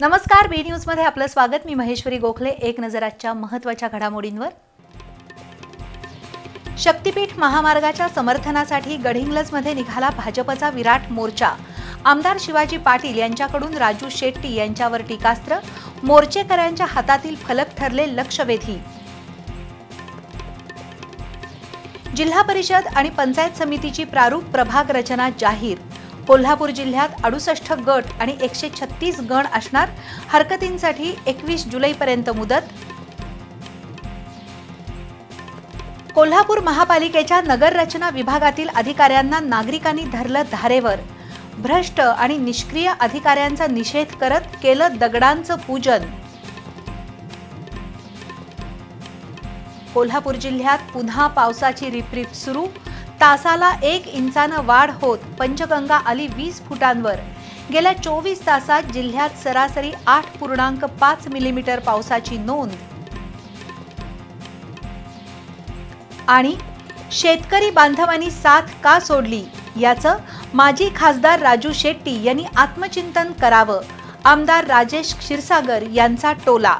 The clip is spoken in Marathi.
नमस्कार, बी न्यूज मध्ये आपलं स्वागत। मी महेश्वरी गोखले। एक नजर आजच्या महत्त्वाच्या घडामोडींवर। शक्तीपीठ महामार्गाच्या समर्थनासाठी गडिंग्लजमध्ये निघाला भाजपचा विराट मोर्चा। आमदार शिवाजी पाटील यांच्याकडून राजू शेट्टी यांच्यावर टीकास्त्र। मोर्चेकऱ्यांच्या हातातील फलक ठरले लक्षवेधी। जिल्हा परिषद आणि पंचायत समितीची प्रारूप प्रभाग रचना जाहीर। कोल्हापूर जिल्ह्यात 68 गट आणि 136 गण असणार। हरकतींसाठी 21 जुलैपर्यंत मुदत। कोल्हापूर महापालिकेच्या नगर रचना विभागातील अधिकाऱ्यांना नागरिकांनी धरलं धारेवर। भ्रष्ट आणि निष्क्रिय अधिकाऱ्यांचा निषेध करत केलं दगडांचं पूजन। कोल्हापूर जिल्ह्यात पुन्हा पावसाची रिपरिप सुरू। तासाला 1 इंचानं वाढ होत पंचगंगा आली 20 फुटांवर। गेल्या 24 तासात जिल्ह्यात सरासरी 8.5 मिलीमीटर पावसाची नोंद। आणि शेतकरी बांधवांनी साथ का सोडली याचं माजी खासदार राजू शेट्टी यांनी आत्मचिंतन करावं। आमदार राजेश क्षीरसागर यांचा टोला।